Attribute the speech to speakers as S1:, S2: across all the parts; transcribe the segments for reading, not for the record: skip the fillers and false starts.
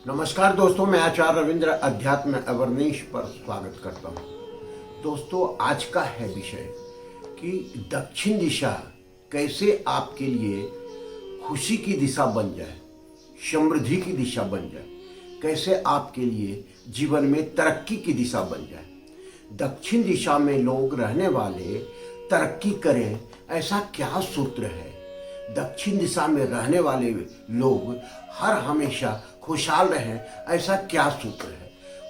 S1: नमस्कार दोस्तों, मैं आचार्य रविंद्र अध्यात्म अवरनीश पर स्वागत करता हूँ। दोस्तों, आज का है विषय कि दक्षिण दिशा कैसे आपके लिए खुशी की दिशा बन जाए, समृद्धि की दिशा बन जाए, कैसे आपके लिए जीवन में तरक्की की दिशा बन जाए। दक्षिण दिशा में लोग रहने वाले तरक्की करें, ऐसा क्या सूत्र है? दक्षिण दिशा में रहने वाले लोग हर हमेशा खुशहाल रहें, ऐसा क्या सूत्र है?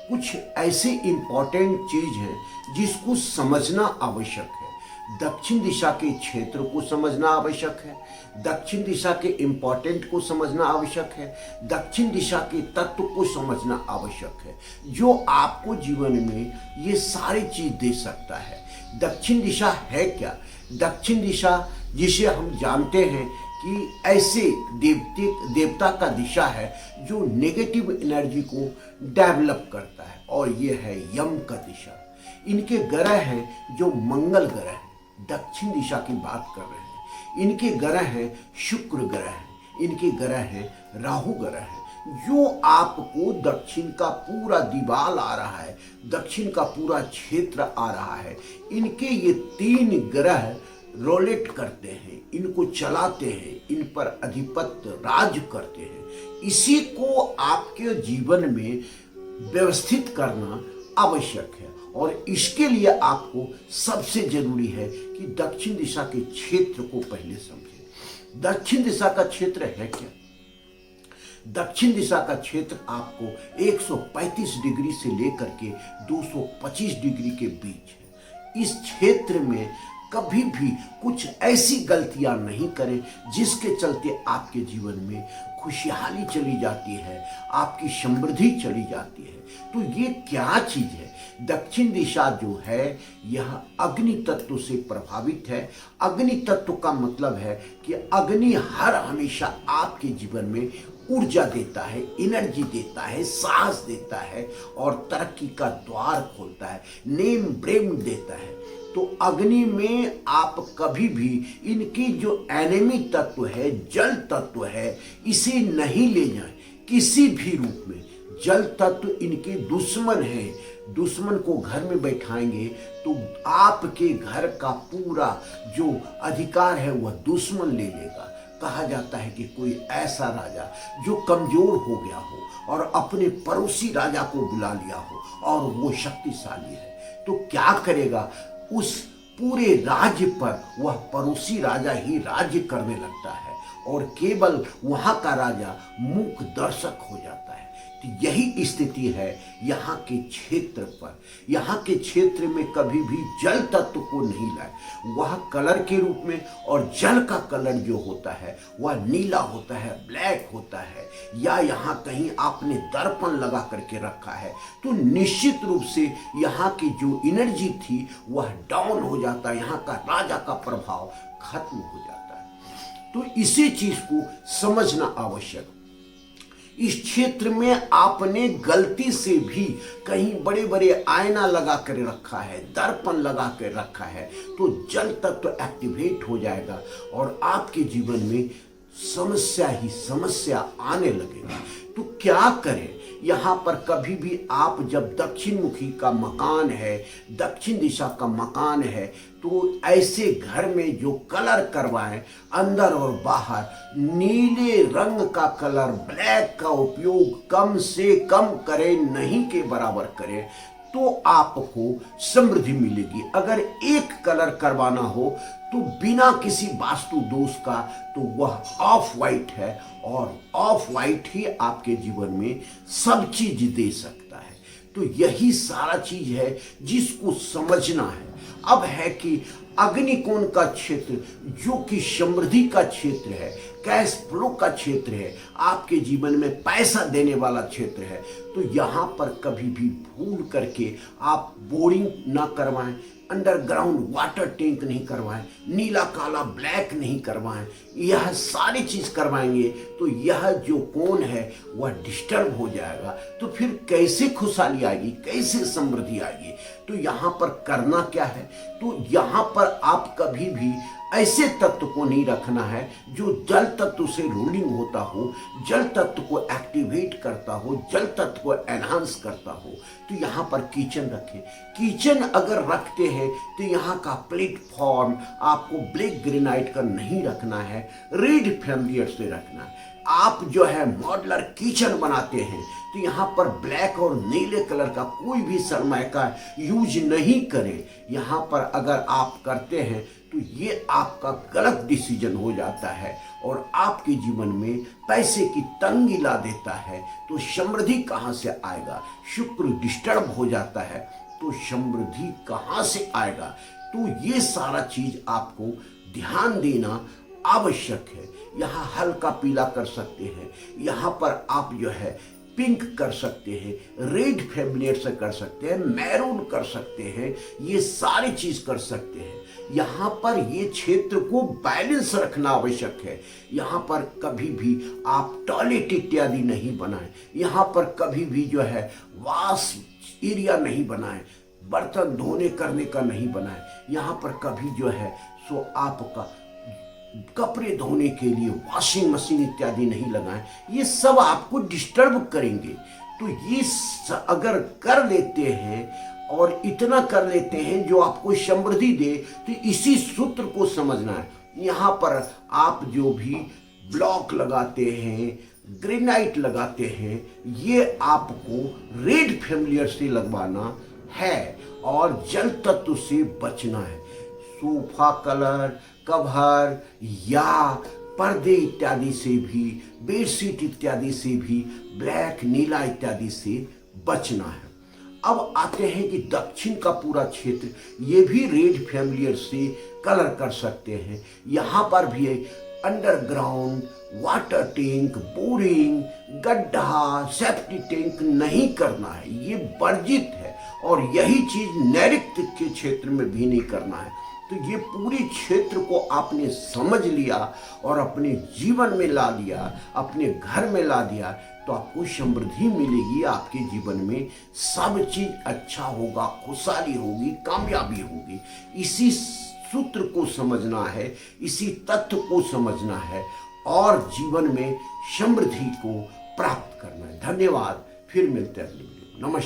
S1: कुछ ऐसी इंपॉर्टेंट चीज है जिसको समझना आवश्यक है। दक्षिण दिशा के क्षेत्र को समझना आवश्यक है, दक्षिण दिशा के इंपॉर्टेंट को समझना आवश्यक है, दक्षिण दिशा के तत्व को समझना आवश्यक है, जो आपको जीवन में ये सारी चीज दे सकता है। दक्षिण दिशा है क्या? दक्षिण दिशा, जिसे हम जानते हैं कि ऐसे देवता का दिशा है जो नेगेटिव एनर्जी को डेवलप करता है, और ये है यम का दिशा। इनके ग्रह हैं जो मंगल ग्रह है, दक्षिण दिशा की बात कर रहे हैं। इनके ग्रह हैं शुक्र ग्रह है, इनके ग्रह हैं राहु ग्रह है। जो आपको दक्षिण का पूरा दीवाल आ रहा है, दक्षिण का पूरा क्षेत्र आ रहा है, इनके ये तीन ग्रह रोलेट करते हैं, इनको चलाते हैं, इन पर अधिपत्य राज करते हैं। इसी को आपके जीवन में व्यवस्थित करना आवश्यक है, और इसके लिए आपको सबसे जरूरी है कि दक्षिण दिशा के क्षेत्र को पहले समझें। दक्षिण दिशा का क्षेत्र है क्या? दक्षिण दिशा का क्षेत्र आपको 135 डिग्री से लेकर के 225 डिग्री के बीच है। इस क्षेत्र में कभी भी कुछ ऐसी गलतियां नहीं करें जिसके चलते आपके जीवन में खुशहाली चली जाती है, आपकी समृद्धि चली जाती है। तो ये क्या चीज है? दक्षिण दिशा जो है यह अग्नि तत्व से प्रभावित है। अग्नि तत्व का मतलब है कि अग्नि हर हमेशा आपके जीवन में ऊर्जा देता है, एनर्जी देता है, साहस देता है, और तरक्की का द्वार खोलता है, नेम प्रेम देता है। तो अग्नि में आप कभी भी इनकी जो एनिमी तत्व है, जल तत्व है, इसे नहीं ले जाएं किसी भी रूप में। जल तत्व इनके दुश्मन है। दुश्मन को घर में बैठाएंगे तो आपके घर का पूरा जो अधिकार है वह दुश्मन ले लेगा। कहा जाता है कि कोई ऐसा राजा जो कमजोर हो गया हो और अपने पड़ोसी राजा को बुला लिया हो और वो शक्तिशाली है, तो क्या करेगा? उस पूरे राज्य पर वह पड़ोसी राजा ही राज्य करने लगता है, और केवल वहां का राजा मूक दर्शक हो जाता है। तो यही स्थिति है यहाँ के क्षेत्र पर। यहाँ के क्षेत्र में कभी भी जल तत्व को नहीं लाए। वह कलर के रूप में, और जल का कलर जो होता है वह नीला होता है, ब्लैक होता है, या यहाँ कहीं आपने दर्पण लगा करके रखा है, तो निश्चित रूप से यहाँ की जो एनर्जी थी वह डाउन हो जाता है, यहाँ का राजा का प्रभाव खत्म हो जाता है। तो इसी चीज को समझना आवश्यक। इस क्षेत्र में आपने गलती से भी कहीं बड़े बड़े आईना लगा कर रखा है, दर्पण लगा कर रखा है, तो जल तत्व एक्टिवेट हो जाएगा और आपके जीवन में समस्या ही समस्या आने लगेगा। तो क्या करें? यहाँ पर कभी भी आप जब दक्षिण मुखी का मकान है, दक्षिण दिशा का मकान है, तो ऐसे घर में जो कलर करवाएं, अंदर और बाहर नीले रंग का कलर, ब्लैक का उपयोग कम से कम करें, नहीं के बराबर करें, तो आपको समृद्धि मिलेगी। अगर एक कलर करवाना हो तो बिना किसी वास्तु दोष का, तो वह ऑफ वाइट है, और ऑफ वाइट ही आपके जीवन में सब चीज दे सकता है। तो यही सारा चीज है जिसको समझना है। अब है कि अग्निकोण का क्षेत्र जो कि समृद्धि का क्षेत्र है, कैश फ्लो का क्षेत्र है, आपके जीवन में पैसा देने वाला क्षेत्र है, तो यहाँ पर कभी भी भूल करके आप बोरिंग ना करवाएं, अंडरग्राउंड वाटर टैंक नहीं करवाएं, नीला काला ब्लैक नहीं करवाएं। यह सारी चीज करवाएंगे तो यह जो कोण है वह डिस्टर्ब हो जाएगा। तो फिर कैसे खुशहाली आएगी, कैसे समृद्धि आएगी? तो यहाँ पर करना क्या है? तो यहाँ पर आप कभी भी ऐसे तत्व को नहीं रखना है जो जल तत्व से रूलिंग होता हो, जल तत्व को एक्टिवेट करता हो, जल तत्व को एनहांस करता हो। तो यहाँ पर किचन रखें। किचन अगर रखते हैं तो यहाँ का प्लेटफॉर्म आपको ब्लैक ग्रेनाइट का नहीं रखना है, रेड फैमिलियर से रखना है। आप जो है मॉडलर किचन बनाते हैं तो यहाँ पर ब्लैक और नीले कलर का कोई भी सरमाइका यूज नहीं करें। यहाँ पर अगर आप करते हैं तो ये आपका गलत डिसीजन हो जाता है और आपके जीवन में पैसे की तंगी ला देता है। तो समृद्धि कहाँ से आएगा? शुक्र डिस्टर्ब हो जाता है तो समृद्धि कहाँ से आएगा? तो ये सारा चीज आपको ध्यान देना आवश्यक है। यहाँ हल्का पीला कर सकते हैं, यहाँ पर आप जो है पिंक कर सकते हैं, रेड फैमिलियर से कर सकते हैं, मैरून कर सकते हैं, ये सारी चीज कर सकते हैं। यहाँ पर ये क्षेत्र को बैलेंस रखना आवश्यक है। यहाँ पर कभी भी आप टॉयलेट इत्यादि नहीं बनाएं, यहाँ पर कभी भी जो है वाश एरिया नहीं बनाएं, बर्तन धोने करने का नहीं बनाएं। यहाँ पर कभी जो है सो आपका कपड़े धोने के लिए वॉशिंग मशीन इत्यादि नहीं लगाएं, ये सब आपको डिस्टर्ब करेंगे। तो ये अगर कर लेते हैं और इतना कर लेते हैं जो आपको समृद्धि दे, तो इसी सूत्र को समझना है। यहाँ पर आप जो भी ब्लॉक लगाते हैं, ग्रेनाइट लगाते हैं, ये आपको रेड फैमिलियर से लगवाना है और जल तत्व से बचना है। सोफा कलर, कवर या पर्दे इत्यादि से भी, बेडशीट इत्यादि से भी ब्लैक, नीला इत्यादि से बचना है। अब आते हैं कि दक्षिण का पूरा क्षेत्र, ये भी रेड फैमिलियर से कलर कर सकते हैं। यहाँ पर भी अंडरग्राउंड वाटर टैंक, बोरिंग, गड्ढा, सेफ्टी टैंक नहीं करना है, ये वर्जित है। और यही चीज नैऋत्य के क्षेत्र में भी नहीं करना है। तो ये पूरे क्षेत्र को आपने समझ लिया और अपने जीवन में ला लिया, अपने घर में ला दिया, तो आपको समृद्धि मिलेगी। आपके जीवन में सब चीज अच्छा होगा, खुशहाली होगी, कामयाबी होगी। इसी सूत्र को समझना है, इसी तत्व को समझना है और जीवन में समृद्धि को प्राप्त करना है। धन्यवाद। फिर मिलते हैं अगले वीडियो। नमस्कार।